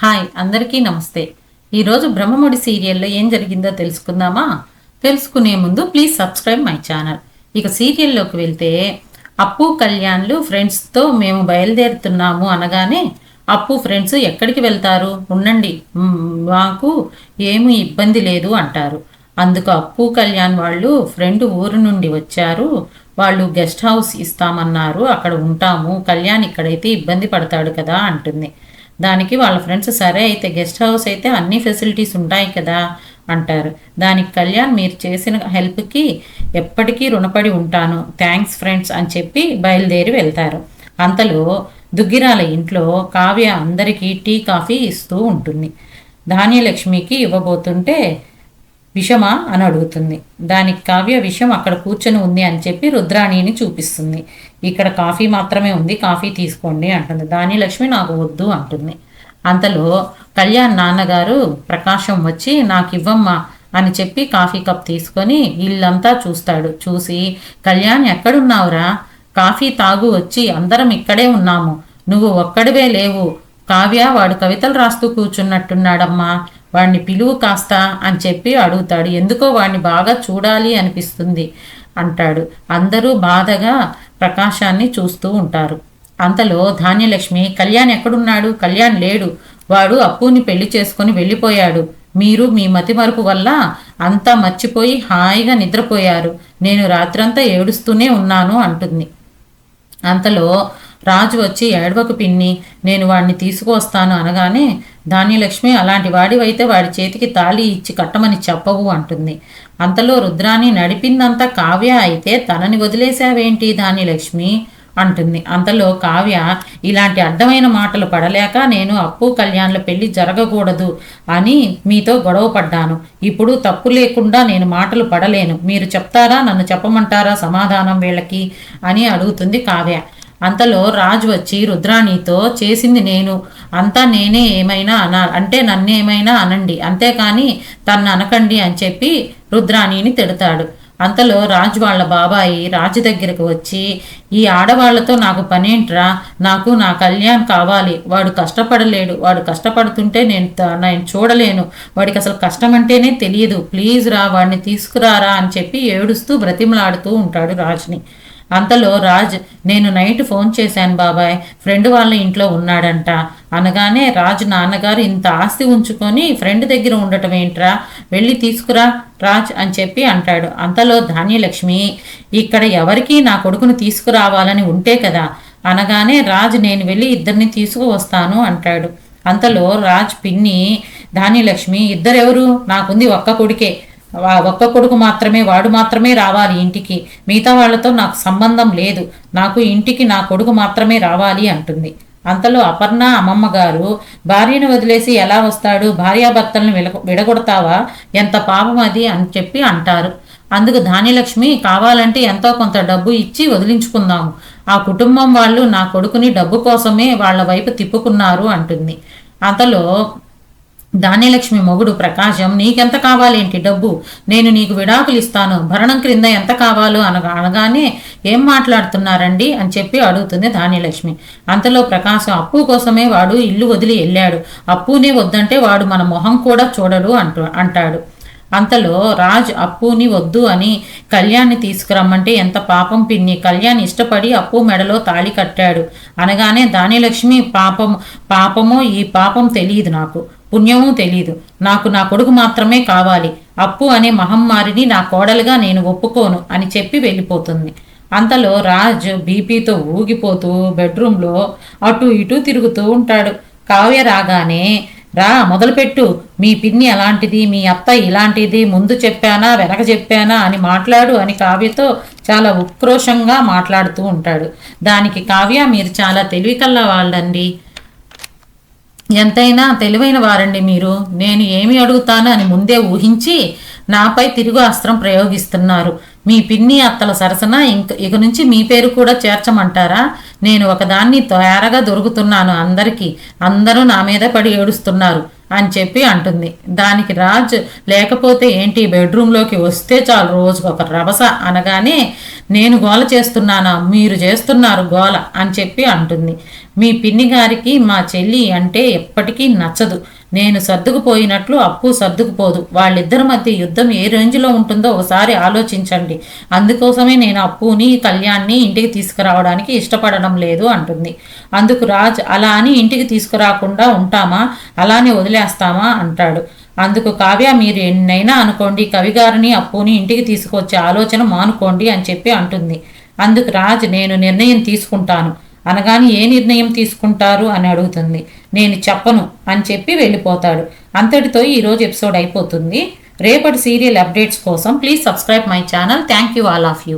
Hi అందరికీ నమస్తే. ఈరోజు బ్రహ్మముడి సీరియల్లో ఏం జరిగిందో తెలుసుకుందామా? తెలుసుకునే ముందు ప్లీజ్ సబ్స్క్రైబ్ మై ఛానల్. ఇక సీరియల్లోకి వెళ్తే అప్పు కళ్యాణ్లు ఫ్రెండ్స్తో మేము బయలుదేరుతున్నాము అనగానే అప్పు ఫ్రెండ్స్ ఎక్కడికి వెళ్తారు, ఉండండి మాకు ఏమీ ఇబ్బంది లేదు అంటారు. అందుకు అప్పు కళ్యాణ్ వాళ్ళు ఫ్రెండ్ ఊరు నుండి వచ్చారు, వాళ్ళు గెస్ట్ హౌస్ ఇస్తామన్నారు, అక్కడ ఉంటాము, కళ్యాణ్ ఇక్కడైతే ఇబ్బంది పడతాడు కదా అంటుంది. దానికి వాళ్ళ ఫ్రెండ్స్ సరే అయితే గెస్ట్ హౌస్ అయితే అన్ని ఫెసిలిటీస్ ఉంటాయి కదా అంటారు. దానికి కళ్యాణ్ మీరు చేసిన హెల్ప్కి ఎప్పటికీ రుణపడి ఉంటాను, థ్యాంక్స్ ఫ్రెండ్స్ అని చెప్పి బయలుదేరి వెళ్తారు. అంతలో దుగ్గిరాల ఇంట్లో కావ్య అందరికీ టీ కాఫీ ఇస్తూ ఉంటుంది. ధాన్యలక్ష్మికి ఇవ్వబోతుంటే విషమా అని అడుగుతుంది. దానికి కావ్య విషం అక్కడ కూర్చొని ఉంది అని చెప్పి రుద్రాణిని చూపిస్తుంది. ఇక్కడ కాఫీ మాత్రమే ఉంది, కాఫీ తీసుకోండి అంటుంది. ధాన్యలక్ష్మి నాకు వద్దు అంటుంది. అంతలో కళ్యాణ్ నాన్నగారు ప్రకాశం వచ్చి నాకు ఇవ్వమ్మా అని చెప్పి కాఫీ కప్ తీసుకొని ఇల్లంతా చూస్తాడు. చూసి కళ్యాణ్ ఎక్కడున్నావురా, కాఫీ తాగు వచ్చి అందరం ఇక్కడే ఉన్నాము, నువ్వు ఒక్కడివే లేవు, కావ్య వాడు కవితలు రాస్తూ కూర్చున్నట్టున్నాడమ్మా, వాడిని పిలువు కాస్తా అని చెప్పి అడుగుతాడు. ఎందుకో వాడిని బాగా చూడాలి అనిపిస్తుంది అంటాడు. అందరూ బాధగా ప్రకాశాన్ని చూస్తూ ఉంటారు. అంతలో ధాన్యలక్ష్మి కళ్యాణ్ ఎక్కడున్నాడు, కళ్యాణ్ లేడు, వాడు అప్పుని పెళ్లి చేసుకొని వెళ్ళిపోయాడు, మీరు మీ మతిమరుపు వల్ల అంతా మర్చిపోయి హాయిగా నిద్రపోయారు, నేను రాత్రంతా ఏడుస్తూనే ఉన్నాను అంటుంది. అంతలో రాజు వచ్చి ఏడవకు పిన్ని, నేను వాడిని తీసుకువస్తాను అనగానే ధాన్యలక్ష్మి అలాంటి వాడివైతే వాడి చేతికి తాళి ఇచ్చి కట్టమని చెప్పవు అంటుంది. అంతలో రుద్రాణి నడిపిందంతా కావ్య అయితే తనని వదిలేశావేంటి ధాన్యలక్ష్మి అంటుంది. అంతలో కావ్య ఇలాంటి అడ్డమైన మాటలు పడలేక నేను అప్పు కళ్యాణ్ల పెళ్లి జరగకూడదు అని మీతో గొడవ పడ్డాను, ఇప్పుడు తప్పు లేకుండా నేను మాటలు పడలేను, మీరు చెప్తారా, నన్ను చెప్పమంటారా సమాధానం వీళ్ళకి అని అడుగుతుంది కావ్య. అంతలో రాజు వచ్చి రుద్రాణితో చేసింది నేను, అంతా నేనే ఏమైనా అంటే నన్నేమైనా అనండి, అంతేకాని తన్ను అనకండి అని చెప్పి రుద్రాణిని తిడతాడు. అంతలో రాజు వాళ్ళ బాబాయి రాజు దగ్గరకు వచ్చి ఈ ఆడవాళ్లతో నాకు పనేంట్రా, నాకు నా కళ్యాణ్ కావాలి, వాడు కష్టపడలేడు, వాడు కష్టపడుతుంటే నేను చూడలేను, వాడికి అసలు కష్టం అంటేనే తెలియదు, ప్లీజ్ రా వాడిని తీసుకురారా అని చెప్పి ఏడుస్తూ బ్రతిమలాడుతూ ఉంటాడు రాజుని. అంతలో రాజ్ నేను నైట్ ఫోన్ చేశాను బాబాయ్, ఫ్రెండ్ వాళ్ళ ఇంట్లో ఉన్నాడంట అనగానే రాజు నాన్నగారు ఇంత ఆస్తి ఉంచుకొని ఫ్రెండ్ దగ్గర ఉండటం ఏంట్రా, వెళ్ళి తీసుకురా రాజ్ అని చెప్పి అంటాడు. అంతలో ధాన్యలక్ష్మి ఇక్కడ ఎవరికి నా కొడుకును తీసుకురావాలని ఉంటే కదా అనగానే రాజు నేను వెళ్ళి ఇద్దరిని తీసుకువస్తాను అంటాడు. అంతలో రాజ్ పిన్ని ధాన్యలక్ష్మి ఇద్దరెవరు, నాకుంది ఒక్క కొడుకే, ఒక్క కొడుకు మాత్రమే, వాడు మాత్రమే రావాలి ఇంటికి, మిగతా వాళ్లతో నాకు సంబంధం లేదు, నాకు ఇంటికి నా కొడుకు మాత్రమే రావాలి అంటుంది. అంతలో అపర్ణ అమ్మమ్మ గారు భార్యను వదిలేసి ఎలా వస్తాడు, భార్యాభర్తలను విడగొడతావా, ఎంత పాపం అది అని చెప్పి అంటారు. అందుకు ధాన్యలక్ష్మి కావాలంటే ఎంతో కొంత డబ్బు ఇచ్చి వదిలించుకుందాము, ఆ కుటుంబం వాళ్ళు నా కొడుకుని డబ్బు కోసమే వాళ్ళ వైపు తిప్పుకున్నారు అంటుంది. అంతలో ధాన్యలక్ష్మి మొగుడు ప్రకాశం నీకెంత కావాలేంటి డబ్బు, నేను నీకు విడాకులు ఇస్తాను, భరణం క్రింద ఎంత కావాలో అనగానే ఏం మాట్లాడుతున్నారండి అని చెప్పి అడుగుతుంది ధాన్యలక్ష్మి. అంతలో ప్రకాశం అప్పు కోసమే వాడు ఇల్లు వదిలి వెళ్ళాడు, అప్పునే వద్దంటే వాడు మన మొహం కూడా చూడడు అంటాడు. అంతలో రాజ్ అప్పుని వద్దు అని కళ్యాణ్ని తీసుకురమ్మంటే ఎంత పాపం పిన్ని, కళ్యాణ్ ఇష్టపడి అప్పు మెడలో తాళి కట్టాడు అనగానే ధాన్యలక్ష్మి పాపమో ఈ పాపం తెలియదు, నాకు పుణ్యమూ తెలీదు, నాకు నా కొడుకు మాత్రమే కావాలి, అప్పు అనే మహమ్మారిని నా కోడలుగా నేను ఒప్పుకోను అని చెప్పి వెళ్ళిపోతుంది. అంతలో రాజ్ బీపీతో ఊగిపోతూ బెడ్రూమ్లో అటు ఇటు తిరుగుతూ ఉంటాడు. కావ్య రాగానే రా మొదలుపెట్టు, మీ పిన్ని అలాంటిది, మీ అత్త ఇలాంటిది, ముందు చెప్పానా వెనక చెప్పానా అని మాట్లాడు అని కావ్యతో చాలా ఉక్రోషంగా మాట్లాడుతూ ఉంటాడు. దానికి కావ్య మీరు చాలా తెలివికల్లా వాళ్ళండి, ఎంతైనా తెలివైన వారండి మీరు, నేను ఏమి అడుగుతాను అని ముందే ఊహించి నాపై తిరుగు అస్త్రం ప్రయోగిస్తున్నారు, మీ పిన్ని అత్తల సరసన ఇక నుంచి మీ పేరు కూడా చేర్చమంటారా, నేను ఒకదాన్ని తయారగా దొరుకుతున్నాను అందరికీ, అందరూ నా మీద పడి ఏడుస్తున్నారు అని చెప్పి అంటుంది. దానికి రాజ్ లేకపోతే ఏంటి, బెడ్రూమ్లోకి వస్తే చాలు రోజుకు ఒక రభస అనగానే నేను గోల చేస్తున్నానా, మీరు చేస్తున్నారు గోల అని చెప్పి అంటుంది. మీ పిన్ని గారికి మా చెల్లి అంటే ఎప్పటికీ నచ్చదు. నేను సర్దుకుపోయినట్లు అప్పు సర్దుకుపోదు. వాళ్ళిద్దరి మధ్య యుద్ధం ఏ రేంజ్లో ఉంటుందో ఒకసారి ఆలోచించండి. అందుకోసమే నేను అప్పుని కళ్యాణ్ని ఇంటికి తీసుకురావడానికి ఇష్టపడడం లేదు అంటుంది. అందుకు రాజ్ అలా అని ఇంటికి తీసుకురాకుండా ఉంటామా, అలానే వదిలేస్తామా అంటాడు. అందుకు కావ్య మీరు ఎన్నైనా అనుకోండి, కవిగారిని అప్పుని ఇంటికి తీసుకొచ్చే ఆలోచన మానుకోండి అని చెప్పి అంటుంది. అందుకు రాజ్ నేను నిర్ణయం తీసుకుంటాను అనగానే ఏ నిర్ణయం తీసుకుంటారు అని అడుగుతుంది. నేను చెప్పను అని చెప్పి వెళ్ళిపోతాడు. అంతటితో ఈరోజు ఎపిసోడ్ అయిపోతుంది. రేపటి సీరియల్ అప్డేట్స్ కోసం please subscribe my channel. Thank you all of you.